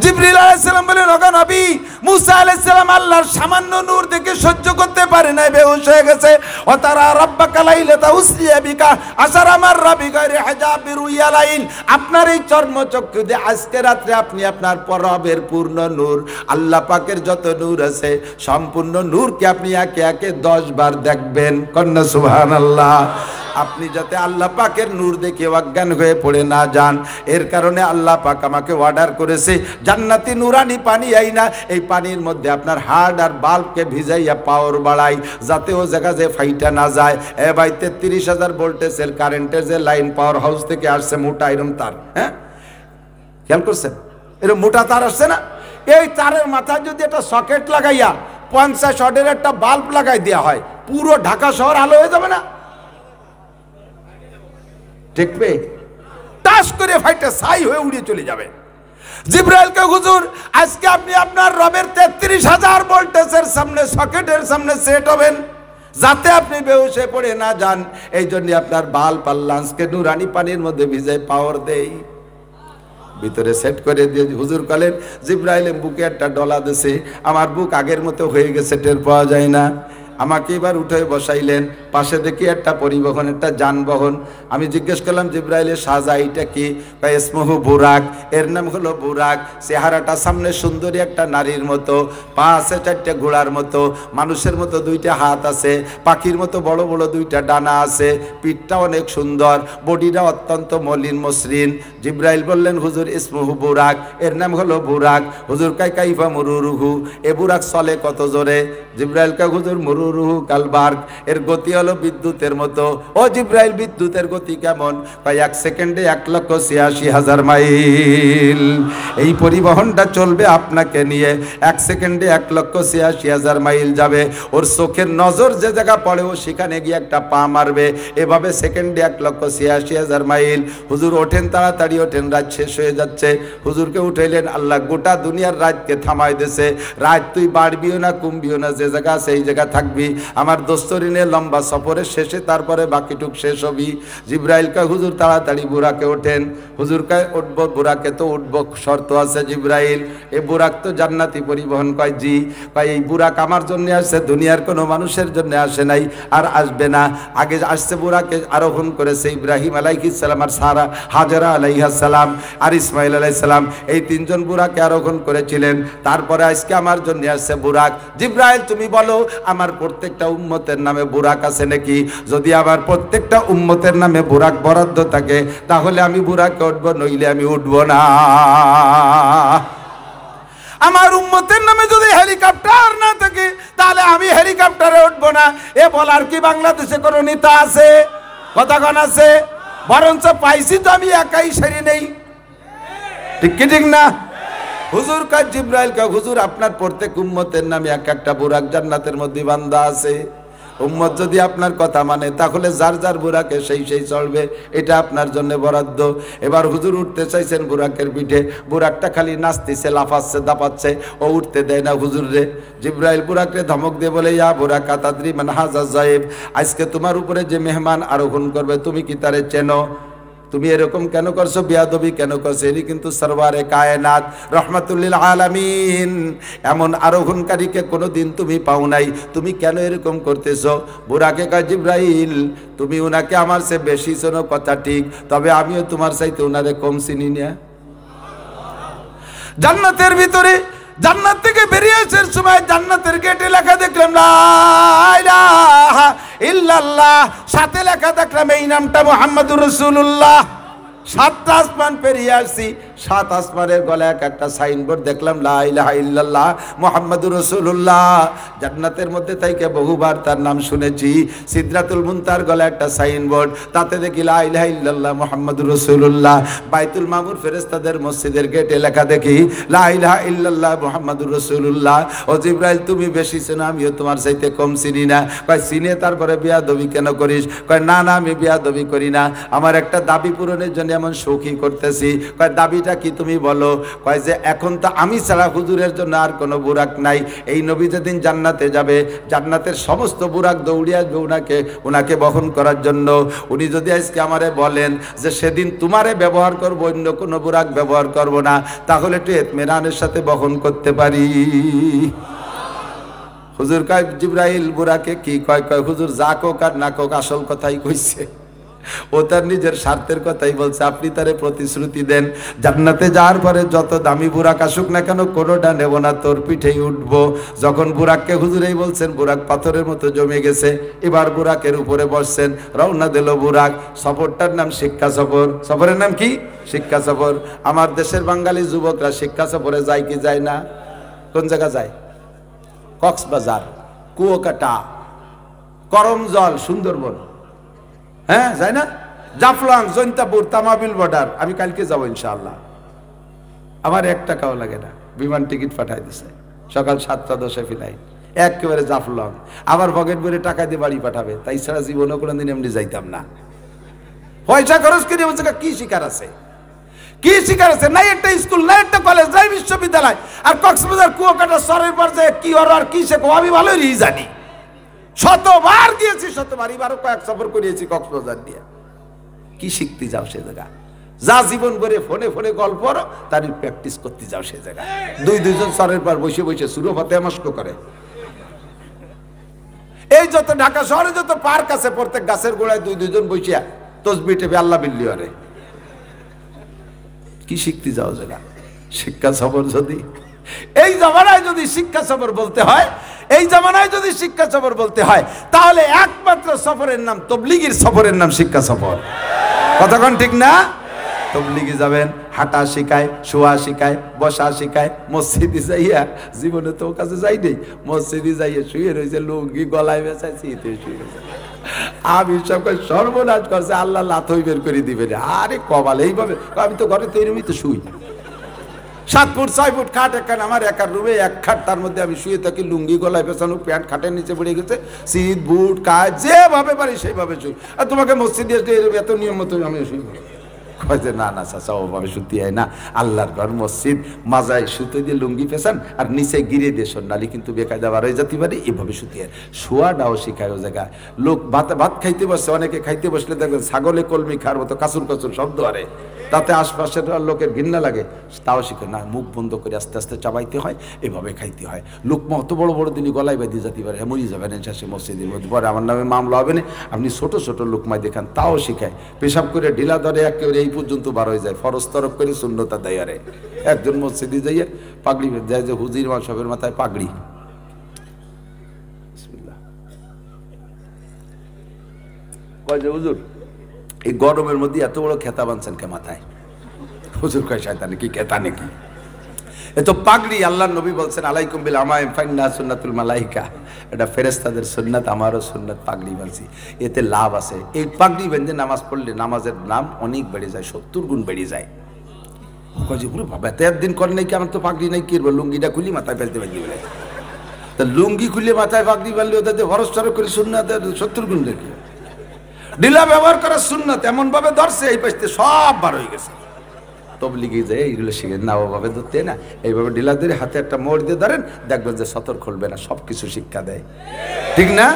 জিবরিল আলাইহিস সালাম বলেন ওগো নবী, মুসা আলাইহিস সালাম আল্লাহর সামান্য নূর দেখে সহ্য করতে পারে না, বেহুশ হয়ে গেছে। ও তারা রাব্বাকা লাইলাতা উসরিয়া বিকা আশারা মাররা বিগাইরি হিজাব বিরুইয়া লাইল, আপনার এই চর্মচক্ষু দিয়ে আজকে রাতে আপনি আপনার রবের পূর্ণ নূর, আল্লাহ পাকের যত নূর আছে সম্পূর্ণ নূরকে আপনি একে একে 10 বার দেখবেন। কন্যা সুবহানাল্লাহ। আপনি যাতে আল্লাহ পাকের নূর দেখে অজ্ঞান হয়ে পড়ে না যান, এর কারণে আল্লাহ পাক আমাকে অর্ডার করেছে জান্নাতি নুরানি পানি আইনা এই পানির মধ্যে আপনার হাড় আর বাল্বকে ভিজাইয়া পাওয়ার বাড়াই, যাতে ও জায়গা যে ফাইটা না যায়। এ ভাই 33,000 ভোল্টেজের কারেন্টের যে লাইন পাওয়ার হাউস থেকে আসছে মোটা এরম তার, হ্যাঁ খেয়াল করছেন, এরকম মোটা তার আসছে না, এই তারের মাথায় যদি একটা সকেট লাগাইয়া 50 ওয়াটের একটা বাল্ব লাগাই দেওয়া হয়, পুরো ঢাকা শহর আলো হয়ে যাবে না? দেখবে টাস করে ফাইটে ছাই হয়ে উড়ে চলে যাবে। জিব্রাইলকে হুজুর আজকে আপনি আপনার রবের 33,000 ভোল্টেজের সামনে সকেটের সামনে সেট হবেন, যাতে আপনি বেহুশে পড়ে না যান। এই জন্য আপনার বাল্ব আর লাঞ্চকে নুরানি পানির মধ্যে ভিজাই পাওয়ার দেই, ভিতরে সেট করে দিয়ে হুজুর বলেন জিব্রাইল বুকে একটা ডলা দিছে, আমার বুক আগের মতো হয়ে গেছে, টের পাওয়া যায় না। আমাকে এবার উঠে বসাইলেন, পাশে দেখি একটা পরিবহন, একটা যানবাহন। আমি জিজ্ঞেস করলাম জিব্রাইলের সাজা এইটা কি? ইসমহু বুরাক, এর নাম হলো বুরাক। চেহারাটা সামনে সুন্দরী একটা নারীর মতো, পা আছে 4টে ঘোড়ার মতো, মানুষের মতো 2টা হাত আছে, পাখির মতো বড় বড় 2টা ডানা আছে, পিঠটা অনেক সুন্দর, বডিটা অত্যন্ত মলিন মসৃণ। জিব্রাইল বললেন হুজুর ইসমহু বুরাক, এর নাম হলো বুরাক। হুজুর কাইফা মুরুরুহু, এ বুরাক চলে কত জোরে? জিব্রাইল কা হুজুর মুরুরুহু কালবার্ক, এর গতি হলো বিদ্যুতের মতো। ও জিব্রাইল, বিদ্যুতের গতি কেমন? 1 সেকেন্ডে 1,86,000 মাইল। এই পরিবহনটা চলবে আপনাকে নিয়ে, 1 সেকেন্ডে 1,86,000 মাইল যাবে। ওর চোখের নজর যে জায়গা পড়ে ও সেখানে গিয়ে একটা পা মারবে। এভাবে সেকেন্ডে 1,86,000 মাইল। হুজুর ওঠেন, তাড়াতাড়ি ওঠেন, রাত শেষ হয়ে যাচ্ছে। হুজুরকে উঠাইলেন, আল্লাহ গোটা দুনিয়ার রাতকে থামাই দিয়েছে। রাত তুই বাড়বিও না কমবিও না, যে জায়গা আছে এই জায়গা থাকবি। আমার দোস্তরিনে লম্বা সফরের শেষে তারপরে বাকিটুক শেষ হবি। জিব্রাইল কয় হুজুর তাড়াতাড়ি বুরাকে ওঠেন। হুজুর কয় উঠবো, বুরাকে তো উঠবো, শর্ত আছে জিব্রাইল, এই বুরাক তো জান্নাতি পরিবহন। কয় জি। কয় এই বুরাক আমার জন্য আসছে, দুনিয়ার কোনো মানুষের জন্য আসে নাই, আর আসবে না। আগে আসছে বুরাকে আরোহণ করেছে ইব্রাহিম আলাইহিস সালাম, আর সারা হাজরা আলাইহিস সালাম, আর ইসমাইল আলাইহিস সালাম, এই 3 জন বুরাকে আরোহণ করেছিলেন। তারপরে আজকে আমার জন্য আসছে বুরাক। জিব্রাইল তুমি বলো আমার প্রত্যেকটা উম্মতের নামে বুরাক আছে নাকি? যদি আমার প্রত্যেকটা উম্মতের নামে বুরাক বরাদ্দ থাকে তাহলে আমি বুরাকে উঠবো, নইলে আমি উঠবো না। আমার উম্মতের নামে যদি হেলিকপ্টার না থাকে তাহলে আমি হেলিকপ্টারে উঠবো না। এ বলার কি বাংলাদেশে কোনো নেতা আছে? কতক্ষণ আছে? বরঞ্চ পাইছি তো আমি একাই, সেরে নেই। ঠিক কি ঠিক না? হুজুর কাজ জিব্রাইল কা হুজুর আপনার প্রত্যেক উম্মতের নামে এক একটা বুরাক জান্নাতের মধ্যে বান্দা আছে। উম্মত যদি আপনার কথা মানে তাহলে যার যার বুরাকে সেই সেই চলবে, এটা আপনার জন্য বরাদ্দ। এবার হুজুর উঠতে চাইছেন বুরাকের পিঠে, বুরাকটা খালি নাচতেছে, লাফাচ্ছে, দাপাচ্ছে, ও উঠতে দেয় না হুজুর রে। জিব্রাইল বুরাকরে ধমক দিয়ে বলে ইয়া বুরাক আতাদরি মান হাযা যায়েব, আজকে তোমার উপরে যে মেহমান আরোহণ করবে তুমি কি তারে চেনো? তুমি এরকম কেন করছো, বিয়াদবি কেন করছো? এনি কিন্তু সরওয়ারে কায়নাত রহমাতুল লিল আলামিন, এমন আরোহণকারীকে কোনোদিন তুমি পাও নাই, তুমি কেন এরকম করতেছো? বুরাকে কয় জিব্রাইল তুমি উনাকে আমার চেয়ে বেশি চেনো, কথা ঠিক, তবে আমিও তোমার চাইতে উনারে কম চিনি না। জান্নাতের ভিতরে, জান্নাত থেকে বেরিয়ে আসার সময় জান্নাতের গেটে লেখা দেখলাম লা ইলাহা ইল্লাল্লাহ, সাথে লেখা দেখলাম এই নামটা মুহাম্মাদুর রাসূলুল্লাহ। 7টা আসমান পেরিয়ে আসছি, 7 আসমানের গলায় একটা সাইনবোর্ড দেখলাম লা ইলাহা ইল্লাল্লাহ মুহাম্মাদুর রাসূলুল্লাহ। জান্নাতের মধ্যে থেকে বহুবার তার নাম শুনেছি। সিদরাতুল মুনতাহার গলায় একটা সাইনবোর্ড, তাতে দেখি লা ইলাহা ইল্লাল্লাহ মুহাম্মাদুর রাসূলুল্লাহ। বাইতুল মামুর ফেরেশতাদের মসজিদের গেটে লেখা দেখি লা ইলাহা ইল্লাল্লাহ মুহাম্মাদুর রাসূলুল্লাহ। ও জিব্রাইল তুমি বেশি চেনো, আমিও তোমার চাইতে কম চিনি না। কয় চিনে তারপরে বিয়াদবি কেন করিস? কয় না না আমি বিয়াদবি করি না, আমার একটা দাবি পূরণের জন্য এমন শৌকি করতেছি। কয় দাবিটা কি তুমি বলো? কয় যে এখন তো আমি ছাড়া হুজুরের জন্য আর কোনো বুরাক নাই। এই নবী যেদিন জান্নাতে যাবে, জান্নাতের সমস্ত বুরাক দৌড়ে আসবে উনাকে বহন করার জন্য। উনি যদি আজকে আমারে বলেন যে সেদিন তোমারে ব্যবহার করবো, অন্য কোনো বুরাক ব্যবহার করব না, তাহলে একটু ইতমিনানের সাথে বহন করতে পারি। হুজুর কয় জিব্রাইল বুরাকে কি কয়? কয় হুজুর যা কোক আর না কোক আসল কথাই কইছে, ও তার নিজের স্বার্থের কথাই বলছে। আপনি তারে প্রতিশ্রুতি দেন জান্নাতে যাওয়ার পরে যত দামি বুরাক আসুক না কেন কোনোটা নেব না, তোর পিঠেই উঠবো। যখন বুরাককে হুজুরেই বলছেন, বুরাক পাথরের মতো জমে গেছে। এবার বুরাকের উপরে বসছেন, রওনা দিল বুরাক। সফরটার নাম শিক্ষা সফর। সফরের নাম কি? শিক্ষা সফর। আমার দেশের বাঙালি যুবকরা শিক্ষা সফরে যায় কি যায় না? কোন জায়গা যায়? কক্সবাজার, কুয়াকাটা, করমজল, সুন্দরবন, হ্যাঁ যায় না? জাফলং, জৈন্তাপুর, তামাবিল বর্ডার। আমি কালকে যাবো ইনশাআল্লাহ। আমার 1 টাকাও লাগে না, বিমান টিকিট পাঠাই দিছে, সকাল 7:10 ফ্লাইট, একেবারে জাফলং। আবার পকেট ভরে টাকা দিয়ে বাড়ি পাঠাবে, তাই ছাড়া জীবনে কোনোদিন এমনি যাইতাম না। পয়সা খরচ করে বলছে কি শিকার আছে? কি শিকার আছে? নাই একটা স্কুল, নাই একটা কলেজ, নাই বিশ্ববিদ্যালয়। আর কক্সবাজার কুয়াকাটা শহরের পর যে কি হলো আর কি শেখো আমি ভালোই জানি। শতবার গিয়েছি, শতবার, এবারও কয়েক সফর করিয়েছি কক্সবাজার দিয়ে। কি শিখতে যাও সে জায়গা? যা জীবন করে ফোনে ফোনে গল্প তার প্র্যাকটিস করতে যাও সে জায়গা। দুইজন সরের পর বসে বসে সুরো ফাতে মস্ক করে। এই যত ঢাকা শহরে যত পার্ক আছে প্রত্যেক গাছের গোড়ায় দুইজন বসিয়া তসবিহ টেপে আল্লাহ বিল্লি আরে। কি শিখতে যাও জায়গা? শিক্ষা সফর যদি এই জামানায় যদি শিক্ষা সফর বলতে হয়, এই জামানায় যদি শিক্ষা সফর বলতে হয়, তাহলে একমাত্র সফরের নাম তবলিগীর সফরের নাম শিক্ষা সফর। কতক্ষণ ঠিক না? তবলিগে যাবেন, হাঁটা শিখায়, শোয়া শিখায়, বসা শিখায়। মসজিদে যাইয়া, জীবনে তো কাছে যাই নেই, মসজিদে যাইয়া শুয়ে রয়েছে, লুঙ্গি গলায় বেচাইছে, শুয়ে রয়েছে। আমি সব সর্বনাশ করছে, আল্লাহ লাথই বের করে দিবেন। আরে কবাল এইভাবে, আমি তো ঘরে তৈরি তো শুই 7 ফুট 6 ফুট খাট একখান, আমার একার রুমে এক খাট, তার মধ্যে আমি শুয়ে থাকি, লুঙ্গি গলায় পেছানো, প্যান্ট খাটের নিচে পড়ে গেছে, শীত বুট কাজ যেভাবে পারি সেইভাবে শুই। আর তোমাকে মসজিদে এত নিয়ম মতো আমি শুই? কয়েছে না না চাচা, ওভাবে শুতে হয় না, আল্লাহর ঘর মসজিদ, মাজায় সুতো দিয়ে লুঙ্গি পেছান আর নিচে গিরে দিয়ে নালি কিন্তু বেকায়দা বার হয়ে যেতে পারে, এভাবে শুতে হয়। শোয়াটাও শিখায় ও জায়গায়। লোক ভাত খাইতে বসছে, অনেকে খাইতে বসলে দেখবেন ছাগলে কলমি খাওয়ার মতো কাচুর কাচুর শব্দ আরে, তাতে আশপাশের লোকের ঘৃণা লাগে, তাও শিখে না। মুখ বন্ধ করে আস্তে আস্তে চাবাইতে হয়, এভাবে খাইতে হয়। লোকমা অত বড় বড় দিনই গলায় বেঁধে যেতে পারে, মরি যাবেন শেষে মসজিদের মধ্যে, পরে আমার নামে মামলা হবে না। আপনি ছোট ছোট লোকমায় দেখান, তাও শিখায়। পেশাব করে ঢিলা ধরে একেবারে এই পর্যন্ত বার হয়ে যায়, ফরজ তরফ করে শূন্যতা দেয়। আরে একজন মসজিদে যাইয়ে পাগড়ি যায়, যে হুজির সবের মাথায় পাগড়ি, কয় যে হুজুর এই গরমের মধ্যে এত বড় খেতা বানছেন কে মাথায়? হুজুর কয় শয়তানে কি খেতা নাকি? এ তো পাগড়ি। আল্লাহর নবী বলছেন আলাইকুম বিল আমাইম ফাইন্না সুন্নাতুল মালাইকা, এটা ফেরেশতাদের সুন্নাত, আমারও সুন্নাত। পাগড়ি বানছি, এতে লাভ আছে। এই পাগড়ি বেঁধে নামাজ পড়লে নামাজের নাম অনেক বেড়ে যায়, 70 গুণ বেড়ে যায়। কয় পুরো বাবা এত একদিন করে নাই কি? আমার তো পাগড়ি নাই, কি লুঙ্গিটা খুলি মাথায় ফেলতে পারি বলে, তা লুঙ্গি খুলে মাথায় পাগড়ি বানলে ওদের হরস টরস করে সুন্নাত 70 গুণ দেখি। ঢিলা ব্যবহার করার সুন্নাত এমন ভাবে ধরছে, এই পাশে সব বার হয়ে গেছে। তবলিগে যায় এইগুলো শিখে না, ওভাবে ধরতে না, এইভাবে ঢিলা ধরে হাতে একটা মোড় দিয়ে ধরেন, দেখবেন যে সতর্ক খুলবে না, সবকিছু শিক্ষা দেয়, ঠিক না?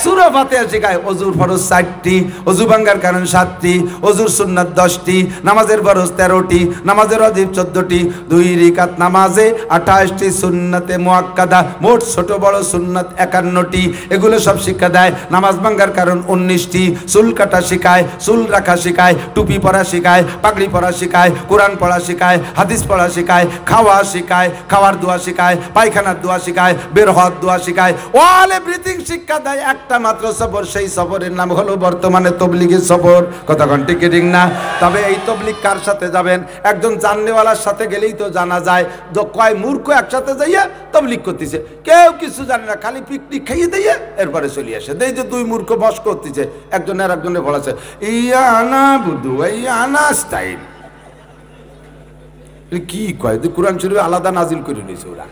সূরা ফাতিহা শেখায়। অজুর ফরজ 4টি, অজু ভাঙ্গার কারণ 7টি, অজুর সুন্নাত 10টি, নামাজের ফরজ 13টি, নামাজের ওয়াজিব 14টি, 2 রাকাত নামাজে 28টি সুন্নাতে মুআক্কাদা, মোট ছোট বড় সুন্নাত 51টি। এগুলো সব শিক্ষা দেয়। নামাজ ভাঙ্গার কারণ 19টি, চুল কাটা শেখায়, চুল রাখা শেখায়, টুপি পরা শেখায়, পাগড়ি পরা শেখায়, কোরআন পড়া শেখায়, হাদিস পড়া শেখায়, খাওয়া শেখায়, খাওয়ার দোয়া শেখায়, পায়খানার দোয়া শেখায়, বের হওয়ার দোয়া শেখায়, অল এভরিথিং শিক্ষা দেয়। একটা মাত্র সফর, সেই সফরের নাম হলো বর্তমানে তবলিগের সফর। কতক্ষণ ঠিক ঠিক না? তবে এই তবলিগ কার সাথে যাবেন? একজন জাননেওয়ালার সাথে গেলেই তো জানা যায়। কয় মূর্খ একসাথে যাইয়া তবলিগ করতেছে, কেউ কিছু জানে না, খালি পিকনিক খাইয়ে দিয়ে এরপরে চলে আসে। এই যে 2 মূর্খ বস করতেছে, একজনের একজনে বলেছে ইয়ানা বুধু ইয়ানা স্টাইল। কি কয়? কোরআন শরীফ আলাদা নাজিল করে নিয়েছে ওরা।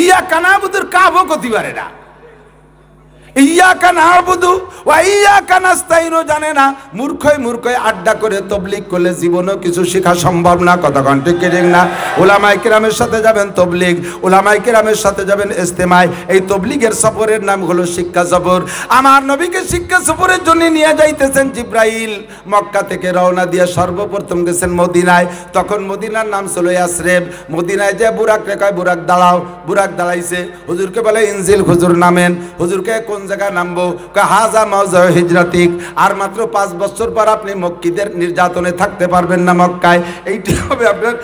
ইয়া কানা বুধুর কাবো করতে পারে না, ইয়াকা নাবুদু ওয়া ইয়াকা নাস্তাইনও জানে না। মূর্খই আড্ডা করে তবলিগ করলে জীবনেও কিছু শেখা সম্ভব না। কতক্ষণ ঠিক ঠিক না? উলামায়ে কেরামের সাথে যাবেন তবলিগ, উলামায়ে কেরামের সাথে যাবেন ইজতেমায়। এই তবলিগের সফরের নাম হলো শিক্ষা সফর। আমার নবীকে শিক্ষা সফরের জন্য নিয়ে যাইতেছেন জিবরাইল। মক্কা থেকে রওনা দিয়ে সর্বপ্রথম গেছেন মদিনায়। তখন মদিনার নাম ছিল ইয়াসরিব। মদিনায় যে বুরাক রেখায় বুরাক দাঁড়াও, বুরাক দাঁড়াইছে। হুজুরকে বলে ইনজিল, হুজুর নামেন। হুজুরকে কোন জায়গায় নামবো? হাজা মাওজা হিজরাতিক, আর মাত্র 5 বছর পর আপনি মক্কিদের নির্যাতনে থাকতে পারবেন না মক্কায়। এইটি হবে আপনার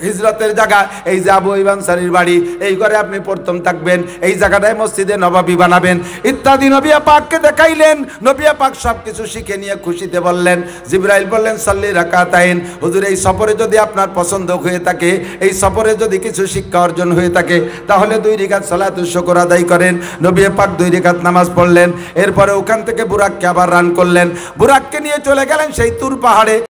হিজরতের জায়গা। এই যে আবু আইয়ুব আনসারীর বাড়ি, এই ঘরে আপনি প্রথম থাকবেন, এই জায়গাটায় মসজিদে নববী বানাবেন ইত্যাদি নবী পাককে দেখাইলেন। নবী পাক সবকিছু শিখে নিয়ে খুশিতে বললেন। জিবরাইল বললেন সাল্লি রাকাতাইন। হুজুর এই সফরে যদি আপনার পছন্দ হয়ে থাকে, এই সফরে যদি কিছু শিক্ষা অর্জন হয়ে থাকে, তাহলে 2 রাকাত সালাতুশ শুকর আদায় করেন। নবী পাক 2 রাকাত নামাজ পড়লেন। এরপরে ওখান থেকে বুরাককে আবার রান করলেন। বুরাককে নিয়ে চলে গেলেন সেই তুর পাহাড়ে।